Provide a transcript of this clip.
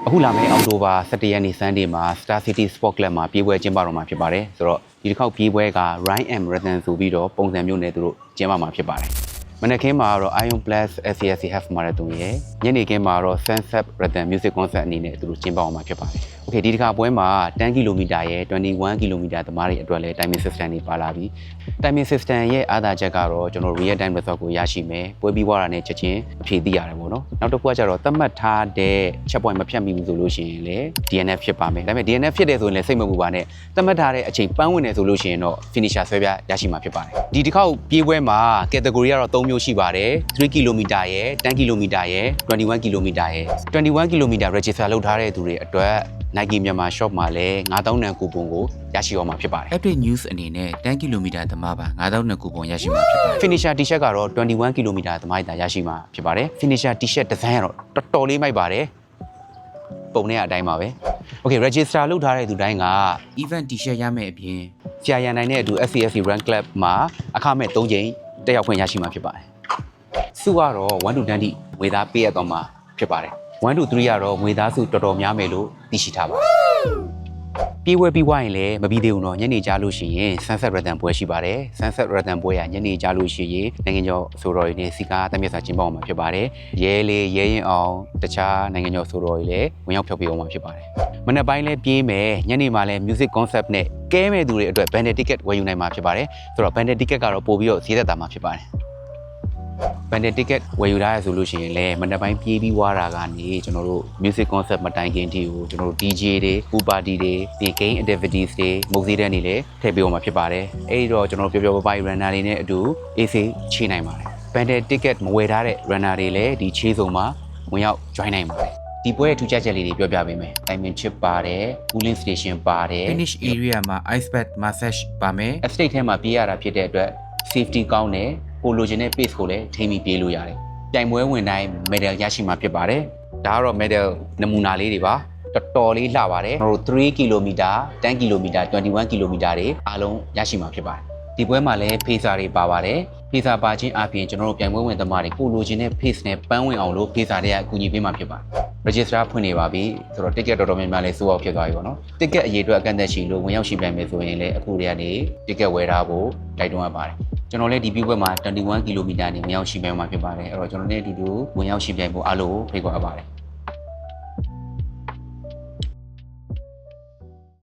အခုလာမယ့်အောက်တိုဘာ17ရက်နေ့ Sunday မှာ Star City Sport Club မှာပြေးပွဲကျင်းပတော့မှာဖြစ်ပါတယ်ဆိုတော့ဒီတစ်ခေါက်ပြေးပွဲက Rhyme and Rhythm ဆိုပြီးတော့ပုံစံမျိုးနဲ့သူတို့ကျင်းပမှာဖြစ်ပါတယ်မနက်ခင်းမှာတော့ Ion Plus SCSC Half Marathon ရဲ့ညနေခင်းမှာတော့ Sunset Rhythm Music Concert အနေနဲ့သူတို့ကျင်းပအောင်မှာဖြစ်ပါတယ်။ Okay ဒီတစ်ခါပွဲမှာ10 km ရဲ့21 km သမားတွေအတွက်လည်း timing system တွေပါလာပြီ။ timing system ရဲ့အားသာချက်ကတော့ကျွန်တော် real time result ကိုရရှိမယ်။ပွဲပြီးသွားတာနဲ့ချက်ချင်းအဖြေသိရတယ်ပေါ့နော်။နောက်တစ်ခုကကျတော့သတ်မှတ်ထားတဲ့ check point မဖြတ်မိဘူးဆိုလို့ရှိရင်လည်း DNF ဖြစ်ပါမယ်။ဒါပေမဲ့ DNF ဖြစ်တယ်ဆိုရင်လည်းစိတ်မပူပါနဲ့။သတ်မှတ်ထားတဲ့အချိန်ပန်းဝင်တယ်ဆိုလို့ရှိရင်တော့ finisher ဆွဲပြရရှိမှာဖြစ်ပါတယ်။ဒီတစ်ခေါက်ပြေးပွဲမှာ category ကတော့3မျိုးရှိပါတယ်။3 km ရဲ့10 km ရဲ့21 km ရဲ့21 km register လုပ်ထားတဲ့သူတွေအတွက် Nike မြန်မာ shop မှာလည်း9000 နံကူပွန်ကိုရရှိအောင်မှာဖြစ်ပါတယ် Update News အနေနဲ့10 km သမားပါ9000နံကူပွန်ရရှိမှာဖြစ်ပါတယ် Finisher T-shirt ကတော့21 km သမားတာရရှိမှာဖြစ်ပါတယ် Finisher T-shirt design ကတော့တော်တော်လေးမိုက်ပါတယ်ပုံနဲ့အတိုင်းပါပဲ Okay register လုပ်ထားတဲ့သူတိုင်းက Event T-shirt ရမယ့်အပြင် ဆရာရန်နိုင်တဲ့အတူ SCSC Run Club မှာအခမဲ့3ချိန်တက်ရောက်ခွင့်ရရှိမှာဖြစ်ပါတယ်စုကတော့1 to 10တိဝေသားပေးရတော့မှာဖြစ်ပါတယ်1 to 3ကတော့ငွေသားစုတော်တော်များမယ်လို့သိရှိထားပါတယ်ပြေးဝဲပြီးွားရင်လည်းမပြီးသေးဘူးเนาะညနေကြလို့ရှိရင် Sunset Rhythm ပွဲရှိပါတယ် Sunset Rhythm ပွဲကညနေကြလို့ရှိရင်နိုင်ငံကျော်ဆိုတော်ရည်နဲ့စီကားတမျက်စာကျင်းပအောင်မှာဖြစ်ပါတယ်ရဲလေးရဲရင်အောင်တခြားနိုင်ငံကျော်ဆိုတော်ရည်လည်းဝင်ရောက်ဖျောက်ပြအောင်မှာဖြစ်ပါတယ်မနေ့ပိုင်းလည်းပြေးမယ်ညနေမှာလည်း music concept နဲ့ကဲမဲ့သူတွေအတွက် banded ticket ဝယ်ယူနိုင်မှာဖြစ်ပါတယ်ဆိုတော့ banded ticket ကတော့ပို့ပြီးတော့ဈေးသက်သာမှာဖြစ်ပါတယ်banded ticket ဝယ်ယူထားရဆိုလို့ရှိရင်လည်းမနေ့ပိုင်းပြေးပြီးွားတာကနေကျွန်တော်တို့ music concept မတိုင်ခင်တီကိုကျွန်တော်တို့ DJ တွေ pool party တွေဒီ game activities တွေမုတ်စည်းတန်းတွေလည်းထည့်ပေးအောင်မှာဖြစ်ပါတယ်အဲ့ဒီတော့ကျွန်တော်တို့ပျော်ပျော်ပါးပါး runner တွေနဲ့အတူ AC ချိနိုင်ပါတယ် banded ticket မဝယ်ထားတဲ့ runner တွေလည်းဒီချေးစုံမှာဝင်ရောက် join နိုင်ပါတယ်ဒီပွဲရဲ့ထူးခြားချက်လေးတွေပြောပြပေးမယ် timing chip ပါတယ် cooling station ပါတယ် Finish area မှာ ice bath massage ပါမယ် estate ထဲမှာပြေးရတာဖြစ်တဲ့အတွက် safety ကောင်းတယ်ကိုလိုချင်တဲ့ pace ကိုလည်းထိန်းပြီးပြေးလို့ရတယ်။ပြိုင်ပွဲဝင်တိုင်း medal ရရှိမှာဖြစ်ပါတယ်။ဒါကတော့ medal နမူနာလေးတွေပါ။တော်တော်လေးလှပါတယ်။ကျွန်တော်တို့3 km 10 km 21 km တွေအားလုံးရရှိမှာဖြစ်ပါတယ်။ဒီပွဲမှာလည်း pacer တွေပါပါတယ်။ pacer ပါခြင်းအပြင်ကျွန်တော်တို့ပြိုင်ပွဲဝင်သမားတွေကိုလိုချင်တဲ့ pace နဲ့ပန်းဝင်အောင်လို့ pacer တွေကအကူအညီပေးမှာဖြစ်ပါတယ်။ register ဖွင့်နေပါပြီ။ဆိုတော့ ticket တော်တော်များများလေးစိုးအောင်ဖြစ်သွားပြီပေါ့နော်။ ticket အရေးအတွက်အကန့်အသတ်ရှိလို့ဝင်ရောက်ရှိပြိုင်မယ်ဆိုရင်လည်းအခုတည်းကနေ ticket ဝယ်ထားဖို့တိုက်တွန်းရပါတယ်။ကျွန်တော်လည်းဒီပြပွဲမှာ21 km နဲ့ဝင်ရောက်ရှိပြိုင်မှာဖြစ်ပါတယ်အဲ့တော့ကျွန်တော်လည်းအတူတူဝင်ရောက်ရှိပြိုင်ဖို့အားလုံးဖိတ်ခေါ်အပ်ပါတယ်